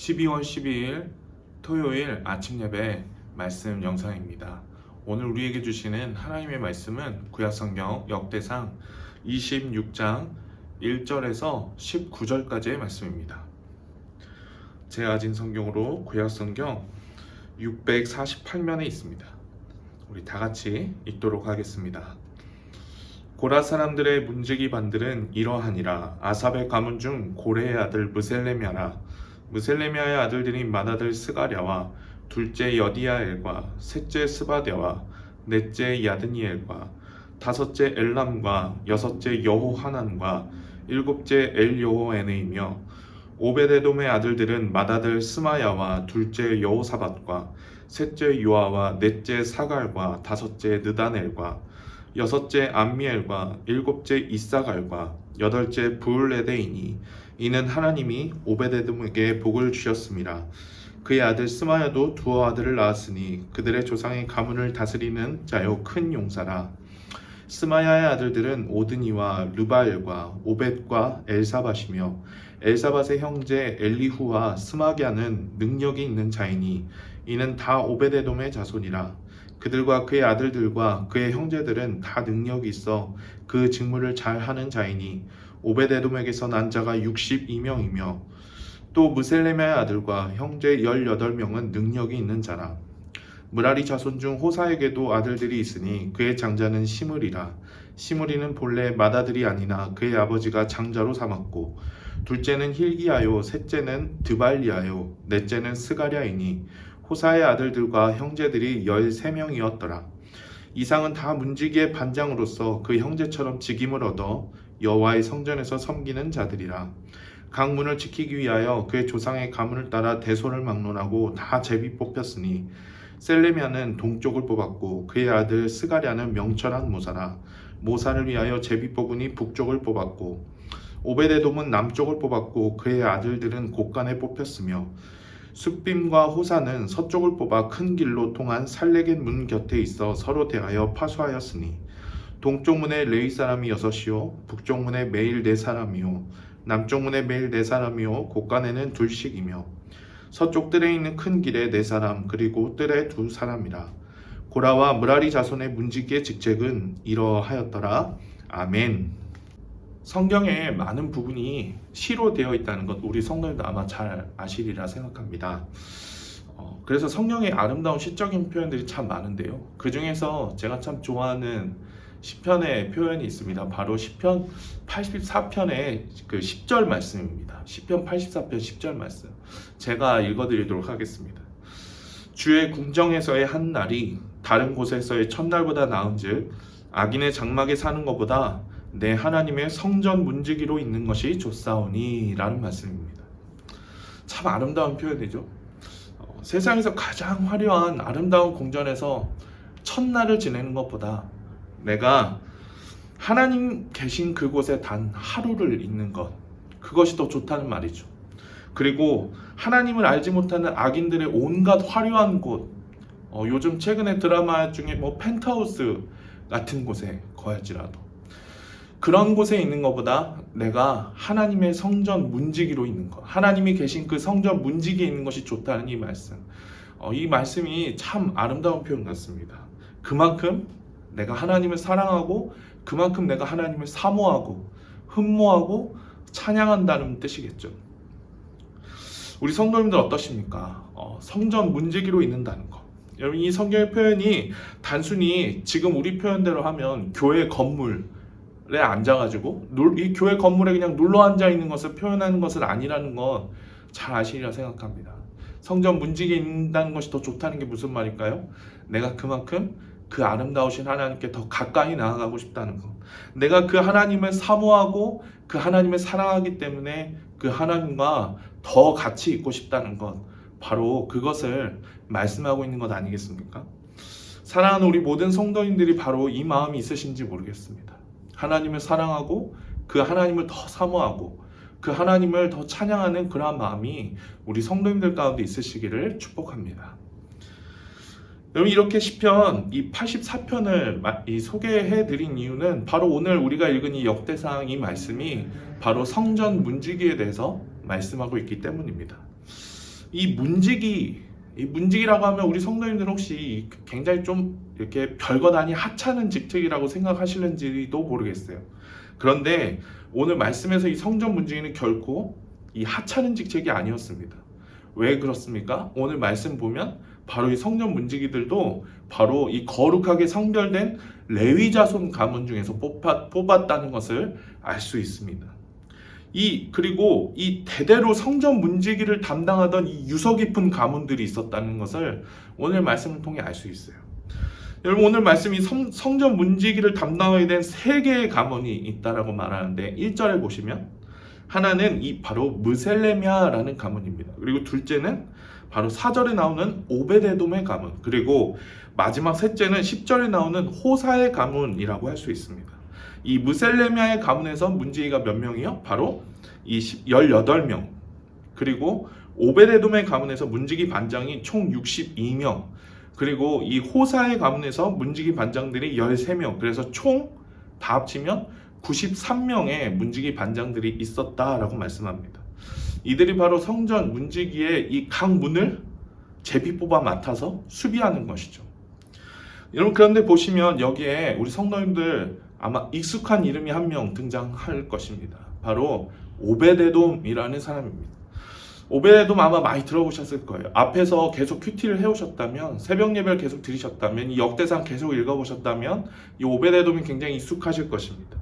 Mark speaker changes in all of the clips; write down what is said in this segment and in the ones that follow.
Speaker 1: 12월 12일 토요일 아침 예배 말씀 영상입니다. 오늘 우리에게 주시는 하나님의 말씀은 구약성경 역대상 26장 1절에서 19절까지의 말씀입니다. 제가 가진 성경으로 구약성경 648면에 있습니다. 우리 다 같이 읽도록 하겠습니다. 고라 사람들의 문지기 반들은 이러하니라. 아삽의 가문 중 고레의 아들 무셀레미아라. 무셀레미아의 아들들이 맏아들 스가랴와 둘째 여디야엘과 셋째 스바랴와 넷째 야드니엘과 다섯째 엘람과 여섯째 여호하난과 일곱째 엘여호에네이며 오베데돔의 아들들은 맏아들 스마야와 둘째 여호사밧과 셋째 요아와 넷째 사갈과 다섯째 느다넬과 여섯째 암미엘과 일곱째 이사갈과 여덟째 부울레데이니 이는 하나님이 오베데돔에게 복을 주셨습니다. 그의 아들 스마야도 두어 아들을 낳았으니 그들의 조상의 가문을 다스리는 자요 큰 용사라. 스마야의 아들들은 오드니와 르바엘과 오벳과 엘사밧이며 엘사밧의 형제 엘리후와 스마갸는 능력이 있는 자이니 이는 다 오베데돔의 자손이라. 그들과 그의 아들들과 그의 형제들은 다 능력이 있어 그 직무를 잘 하는 자이니 오베데돔에게서 난 자가 62명이며 또 무셀레미아의 아들과 형제 18명은 능력이 있는 자라. 무라리 자손 중 호사에게도 아들들이 있으니 그의 장자는 시므리라. 시므리는 본래 맏아들이 아니나 그의 아버지가 장자로 삼았고 둘째는 힐기야요 셋째는 드발리야요 넷째는 스가랴이니 호사의 아들들과 형제들이 13명이었더라. 이상은 다 문지기의 반장으로서 그 형제처럼 직임을 얻어 여호와의 성전에서 섬기는 자들이라. 각 문을 지키기 위하여 그의 조상의 가문을 따라 대소를 막론하고 다 제비 뽑혔으니 셀레미아는 동쪽을 뽑았고 그의 아들 스가랴는 명철한 모사라. 모사를 위하여 제비 뽑으니 북쪽을 뽑았고 오베데돔은 남쪽을 뽑았고 그의 아들들은 곳간에 뽑혔으며 숫빔과 호사는 서쪽을 뽑아 큰 길로 통한 살레겟 문 곁에 있어 서로 대하여 파수하였으니 동쪽 문에 레위 사람이 6이요 북쪽 문에 매일 4사람이요 남쪽 문에 매일 4사람이요 곳간에는 둘씩이며 서쪽 뜰에 있는 큰 길에 4사람 그리고 뜰에 2사람이라. 고라와 무라리 자손의 문지기의 직책은 이러하였더라. 아멘. 성경에 많은 부분이 시로 되어 있다는 것 우리 성도님도 아마 잘 아시리라 생각합니다. 그래서 성경에 아름다운 시적인 표현들이 참 많은데요. 그 중에서 제가 참 좋아하는 시편의 표현이 있습니다. 바로 시편 84편의 그 10절 말씀입니다. 시편 84편 10절 말씀. 제가 읽어드리도록 하겠습니다. 주의 궁정에서의 한 날이 다른 곳에서의 첫날보다 나은즉 악인의 장막에 사는 것보다 내 하나님의 성전 문지기로 있는 것이 좋사오니 라는 말씀입니다. 참 아름다운 표현이죠. 세상에서 가장 화려한 아름다운 궁전에서 첫날을 지내는 것보다 내가 하나님 계신 그곳에 단 하루를 있는 것, 그것이 더 좋다는 말이죠. 그리고 하나님을 알지 못하는 악인들의 온갖 화려한 곳, 요즘 최근에 드라마 중에 뭐 펜트하우스 같은 곳에 거할지라도 그런 곳에 있는 것보다 내가 하나님의 성전 문지기로 있는 것, 하나님이 계신 그 성전 문지기에 있는 것이 좋다는 이 말씀. 이 말씀이 참 아름다운 표현 같습니다. 그만큼 내가 하나님을 사랑하고 그만큼 내가 하나님을 사모하고 흠모하고 찬양한다는 뜻이겠죠. 우리 성도님들 어떠십니까? 성전 문지기로 있는다는 것. 여러분 이 성경의 표현이 단순히 지금 우리 표현대로 하면 교회 건물에 앉아가지고 이 교회 건물에 그냥 눌러 앉아 있는 것을 표현하는 것은 아니라는 건 잘 아시리라 생각합니다. 성전 문지기에 있는다는 것이 더 좋다는 게 무슨 말일까요? 내가 그만큼 그 아름다우신 하나님께 더 가까이 나아가고 싶다는 것. 내가 그 하나님을 사모하고 그 하나님을 사랑하기 때문에 그 하나님과 더 같이 있고 싶다는 것. 바로 그것을 말씀하고 있는 것 아니겠습니까? 사랑하는 우리 모든 성도님들이 바로 이 마음이 있으신지 모르겠습니다. 하나님을 사랑하고 그 하나님을 더 사모하고 그 하나님을 더 찬양하는 그러한 마음이 우리 성도님들 가운데 있으시기를 축복합니다. 여러분 이렇게 시편 이 84편을 소개해 드린 이유는 바로 오늘 우리가 읽은 이 역대상 이 말씀이 바로 성전 문지기에 대해서 말씀하고 있기 때문입니다. 이 문지기라고 하면 우리 성도님들 혹시 굉장히 좀 이렇게 별것 아닌 하찮은 직책이라고 생각하시는지도 모르겠어요. 그런데 오늘 말씀에서 이 성전 문지기는 결코 이 하찮은 직책이 아니었습니다. 왜 그렇습니까? 오늘 말씀 보면 바로 이 성전 문지기들도 바로 이 거룩하게 성별된 레위 자손 가문 중에서 뽑았다는 것을 알 수 있습니다. 그리고 이 대대로 성전 문지기를 담당하던 이 유서 깊은 가문들이 있었다는 것을 오늘 말씀을 통해 알 수 있어요. 여러분, 오늘 말씀이 성전 문지기를 담당하게 된 세 개의 가문이 있다라고 말하는데 1절에 보시면 하나는 이 바로 무셀레미아라는 가문입니다. 그리고 둘째는 바로 4절에 나오는 오베데돔의 가문, 그리고 마지막 셋째는 10절에 나오는 호사의 가문이라고 할 수 있습니다. 이 무셀레미아의 가문에서 문지기가 몇 명이요? 바로 18명. 그리고 오베데돔의 가문에서 문지기 반장이 총 62명. 그리고 이 호사의 가문에서 문지기 반장들이 13명. 그래서 총 다 합치면 93명의 문지기 반장들이 있었다라고 말씀합니다. 이들이 바로 성전 문지기의 이 각 문을 제비 뽑아 맡아서 수비하는 것이죠. 여러분, 그런데 보시면 여기에 우리 성도님들 아마 익숙한 이름이 한 명 등장할 것입니다. 바로 오베데돔이라는 사람입니다. 오베데돔 아마 많이 들어보셨을 거예요. 앞에서 계속 큐티를 해오셨다면, 새벽 예배를 계속 들으셨다면, 이 역대상 계속 읽어보셨다면 이 오베데돔이 굉장히 익숙하실 것입니다.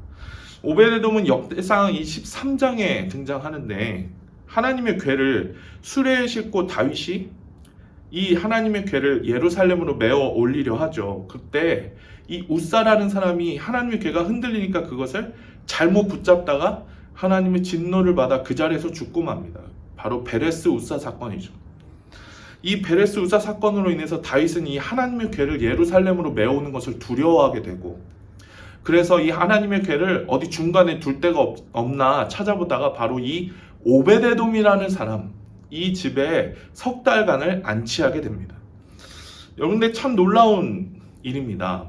Speaker 1: 오베데돔은 역대상 23장에 등장하는데 하나님의 궤를 수레에 싣고 다윗이 이 하나님의 궤를 예루살렘으로 메어 올리려 하죠. 그때 이 우사라는 사람이 하나님의 궤가 흔들리니까 그것을 잘못 붙잡다가 하나님의 진노를 받아 그 자리에서 죽고 맙니다. 바로 베레스 우사 사건이죠. 이 베레스 우사 사건으로 인해서 다윗은 이 하나님의 궤를 예루살렘으로 메어오는 것을 두려워하게 되고, 그래서 이 하나님의 궤를 어디 중간에 둘 데가 없나 찾아보다가 바로 이 오베데돔이라는 사람, 이 집에 석 달간을 안치하게 됩니다. 여러분, 근데 참 놀라운 일입니다.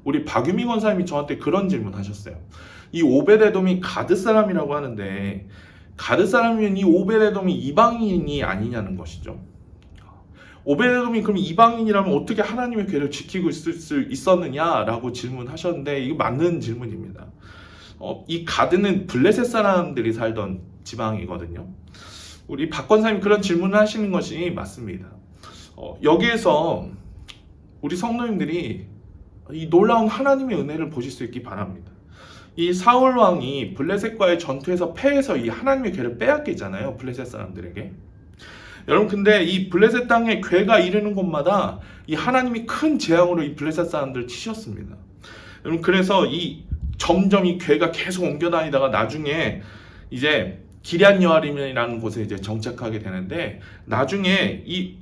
Speaker 1: 우리 박유미 권사님이 저한테 그런 질문 하셨어요. 이 오베데돔이 가드 사람이라고 하는데 가드 사람이면 이 오베데돔이 이방인이 아니냐는 것이죠. 오베데돔이 그럼 이방인이라면 어떻게 하나님의 궤를 지키고 있을 수 있었느냐라고 질문하셨는데 이거 맞는 질문입니다. 이 가드는 블레셋 사람들이 살던 지방이거든요. 우리 박 권사님 그런 질문을 하시는 것이 맞습니다. 여기에서 우리 성도님들이 이 놀라운 하나님의 은혜를 보실 수 있기 바랍니다. 이 사울 왕이 블레셋과의 전투에서 패해서 이 하나님의 궤를 빼앗기잖아요, 블레셋 사람들에게. 여러분, 근데 이 블레셋 땅에 궤가 이르는 곳마다 이 하나님이 큰 재앙으로 이 블레셋 사람들을 치셨습니다. 여러분, 그래서 점점 이 궤가 계속 옮겨 다니다가 나중에 이제 기럇 여아림이라는 곳에 이제 정착하게 되는데, 나중에 이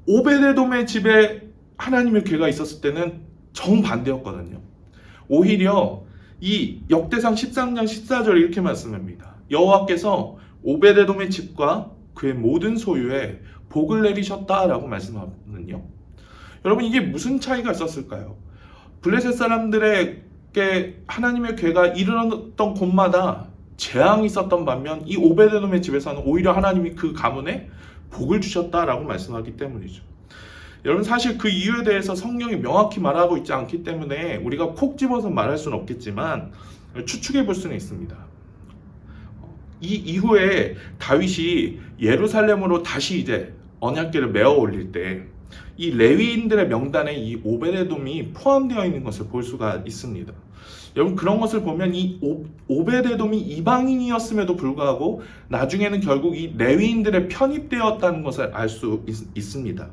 Speaker 1: 오베데돔의 집에 하나님의 궤가 있었을 때는 정반대였거든요. 오히려 이 역대상 13장 14절 이렇게 말씀합니다. 여호와께서 오베데돔의 집과 그의 모든 소유에 복을 내리셨다라고 말씀하거든요. 여러분, 이게 무슨 차이가 있었을까요? 블레셋 사람들에게 하나님의 궤가 이르렀던 곳마다 재앙이 있었던 반면 이 오베데돔의 집에서는 오히려 하나님이 그 가문에 복을 주셨다라고 말씀하기 때문이죠. 여러분, 사실 그 이유에 대해서 성경이 명확히 말하고 있지 않기 때문에 우리가 콕 집어서 말할 수는 없겠지만 추측해 볼 수는 있습니다. 이 이후에 다윗이 예루살렘으로 다시 이제 언약궤를 메어 올릴 때 이 레위인들의 명단에 이 오베데돔이 포함되어 있는 것을 볼 수가 있습니다. 여러분, 그런 것을 보면 이 오베데돔이 이방인이었음에도 불구하고 나중에는 결국 이 레위인들의 편입되었다는 것을 알 수 있습니다.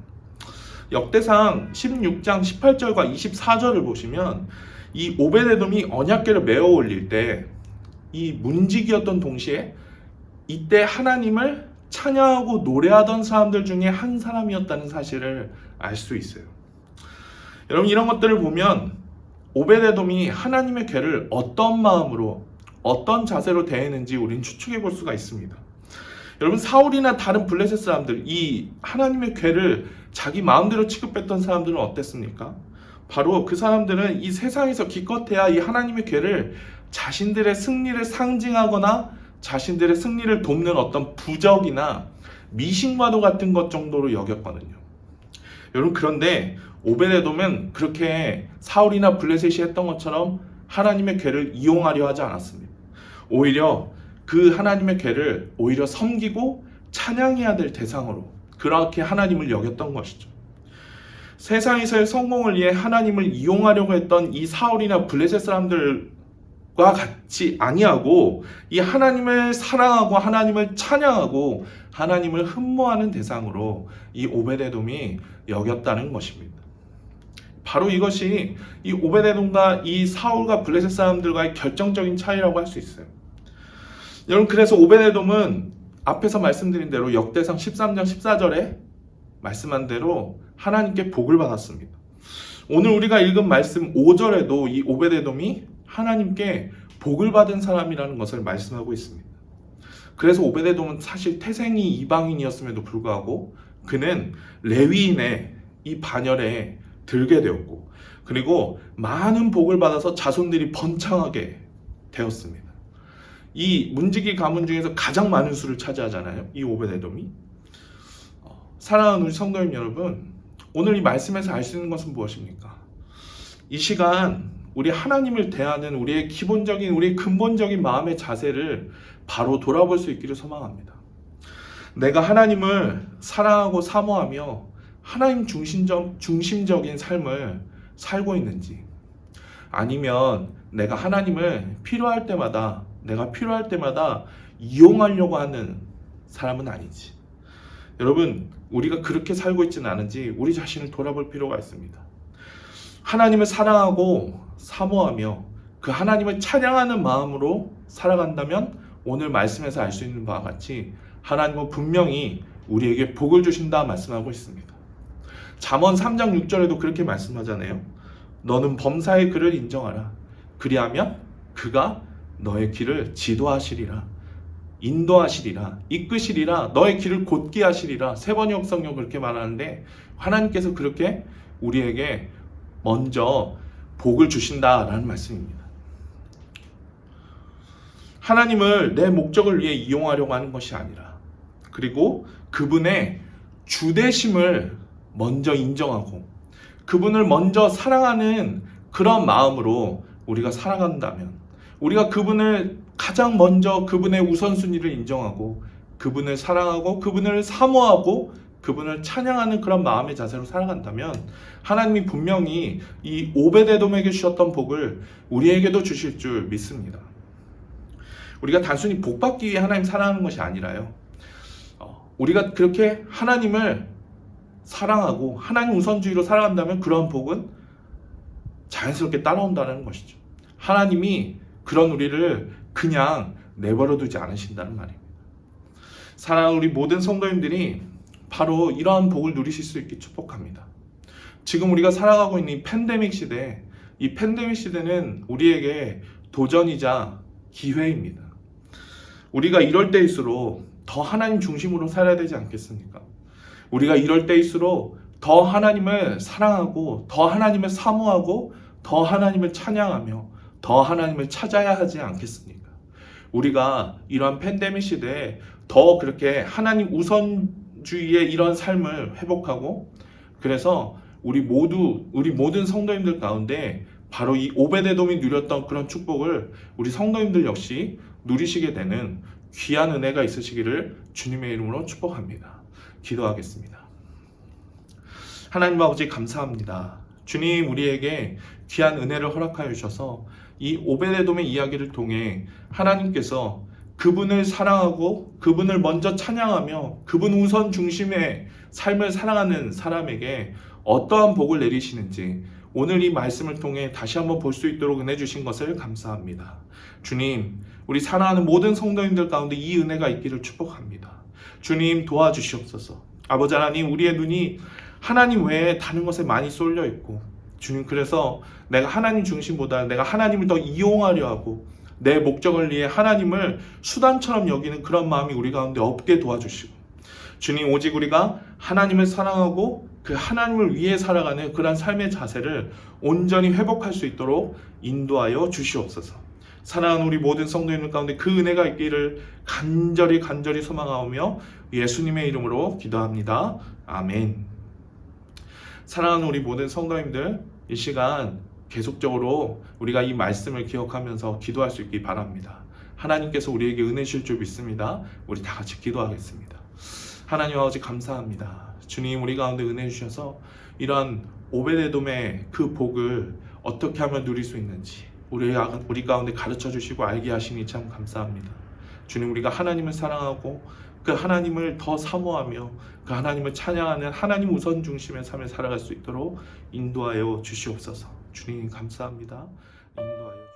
Speaker 1: 역대상 16장 18절과 24절을 보시면 이 오베데돔이 언약궤를 메어 올릴 때 이 문지기였던 동시에 이때 하나님을 찬양하고 노래하던 사람들 중에 한 사람이었다는 사실을 알 수 있어요. 여러분, 이런 것들을 보면 오베데돔이 하나님의 궤를 어떤 마음으로 어떤 자세로 대했는지 우리는 추측해 볼 수가 있습니다. 여러분, 사울이나 다른 블레셋 사람들, 이 하나님의 궤를 자기 마음대로 취급했던 사람들은 어땠습니까? 바로 그 사람들은 이 세상에서 기껏해야 이 하나님의 궤를 자신들의 승리를 상징하거나 자신들의 승리를 돕는 어떤 부적이나 미식과도 같은 것 정도로 여겼거든요. 여러분, 그런데 오베데돔은 그렇게 사울이나 블레셋이 했던 것처럼 하나님의 궤를 이용하려 하지 않았습니다. 오히려 그 하나님의 궤를 오히려 섬기고 찬양해야 될 대상으로 그렇게 하나님을 여겼던 것이죠. 세상에서의 성공을 위해 하나님을 이용하려고 했던 이 사울이나 블레셋 사람들과 같이 아니하고 이 하나님을 사랑하고 하나님을 찬양하고 하나님을 흠모하는 대상으로 이 오베데돔이 여겼다는 것입니다. 바로 이것이 이 오베데돔과 이 사울과 블레셋 사람들과의 결정적인 차이라고 할 수 있어요. 여러분, 그래서 오베데돔은 앞에서 말씀드린 대로 역대상 13장 14절에 말씀한 대로 하나님께 복을 받았습니다. 오늘 우리가 읽은 말씀 5절에도 이 오베데돔이 하나님께 복을 받은 사람이라는 것을 말씀하고 있습니다. 그래서 오베데돔은 사실 태생이 이방인이었음에도 불구하고 그는 레위인의 이 반열에 들게 되었고, 그리고 많은 복을 받아서 자손들이 번창하게 되었습니다. 이 문지기 가문 중에서 가장 많은 수를 차지하잖아요, 이 오베데돔이. 사랑하는 우리 성도님 여러분, 오늘 이 말씀에서 알 수 있는 것은 무엇입니까? 이 시간 우리 하나님을 대하는 우리의 기본적인, 우리의 근본적인 마음의 자세를 바로 돌아볼 수 있기를 소망합니다. 내가 하나님을 사랑하고 사모하며 하나님 중심적인 삶을 살고 있는지, 아니면 내가 하나님을 내가 필요할 때마다 이용하려고 하는 사람은 아닌지. 여러분, 우리가 그렇게 살고 있지는 않은지 우리 자신을 돌아볼 필요가 있습니다. 하나님을 사랑하고 사모하며 그 하나님을 찬양하는 마음으로 살아간다면 오늘 말씀에서 알 수 있는 바와 같이 하나님은 분명히 우리에게 복을 주신다 말씀하고 있습니다. 잠언 3장 6절에도 그렇게 말씀하잖아요. 너는 범사의 그를 인정하라. 그리하면 그가 너의 길을 지도하시리라. 인도하시리라. 이끄시리라. 너의 길을 곧게 하시리라. 세 번의 역성령 그렇게 말하는데 하나님께서 그렇게 우리에게 먼저 복을 주신다라는 말씀입니다. 하나님을 내 목적을 위해 이용하려고 하는 것이 아니라, 그리고 그분의 주되심을 먼저 인정하고 그분을 먼저 사랑하는 그런 마음으로 우리가 살아간다면, 우리가 그분을 가장 먼저 그분의 우선순위를 인정하고 그분을 사랑하고 그분을 사모하고 그분을 찬양하는 그런 마음의 자세로 살아간다면 하나님이 분명히 이 오베데돔에게 주셨던 복을 우리에게도 주실 줄 믿습니다. 우리가 단순히 복 받기 위해 하나님 사랑하는 것이 아니라요, 우리가 그렇게 하나님을 사랑하고 하나님 우선주의로 살아간다면 그런 복은 자연스럽게 따라온다는 것이죠. 하나님이 그런 우리를 그냥 내버려 두지 않으신다는 말입니다. 사랑하는 우리 모든 성도님들이 바로 이러한 복을 누리실 수 있게 축복합니다. 지금 우리가 살아가고 있는 이 팬데믹 시대, 이 팬데믹 시대는 우리에게 도전이자 기회입니다. 우리가 이럴 때일수록 더 하나님 중심으로 살아야 되지 않겠습니까? 우리가 이럴 때일수록 더 하나님을 사랑하고 더 하나님을 사모하고 더 하나님을 찬양하며 더 하나님을 찾아야 하지 않겠습니까? 우리가 이러한 팬데믹 시대에 더 그렇게 하나님 우선주의의 이런 삶을 회복하고, 그래서 우리 모든 성도님들 가운데 바로 이 오베데돔이 누렸던 그런 축복을 우리 성도님들 역시 누리시게 되는 귀한 은혜가 있으시기를 주님의 이름으로 축복합니다. 기도하겠습니다. 하나님 아버지, 감사합니다. 주님, 우리에게 귀한 은혜를 허락하여 주셔서 이 오베데돔의 이야기를 통해 하나님께서 그분을 사랑하고 그분을 먼저 찬양하며 그분 우선 중심의 삶을 살아가는 사람에게 어떠한 복을 내리시는지 오늘 이 말씀을 통해 다시 한번 볼 수 있도록 은혜 주신 것을 감사합니다. 주님, 우리 사랑하는 모든 성도님들 가운데 이 은혜가 있기를 축복합니다. 주님, 도와주시옵소서. 아버지 하나님, 우리의 눈이 하나님 외에 다른 것에 많이 쏠려 있고, 주님, 그래서 내가 하나님 중심보다 내가 하나님을 더 이용하려 하고 내 목적을 위해 하나님을 수단처럼 여기는 그런 마음이 우리 가운데 없게 도와주시고, 주님, 오직 우리가 하나님을 사랑하고 그 하나님을 위해 살아가는 그런 삶의 자세를 온전히 회복할 수 있도록 인도하여 주시옵소서. 사랑하는 우리 모든 성도님들 가운데 그 은혜가 있기를 간절히 소망하오며 예수님의 이름으로 기도합니다. 아멘. 사랑하는 우리 모든 성도님들, 이 시간 계속적으로 우리가 이 말씀을 기억하면서 기도할 수 있기 바랍니다. 하나님께서 우리에게 은혜 주실 줄 믿습니다. 우리 다 같이 기도하겠습니다. 하나님 아버지 감사합니다. 주님, 우리 가운데 은혜 주셔서 이러한 오베데돔의 그 복을 어떻게 하면 누릴 수 있는지 우리 가운데 가르쳐 주시고 알게 하시니 참 감사합니다. 주님, 우리가 하나님을 사랑하고 그 하나님을 더 사모하며 그 하나님을 찬양하는 하나님 우선 중심의 삶을 살아갈 수 있도록 인도하여 주시옵소서. 주님 감사합니다. 인도하여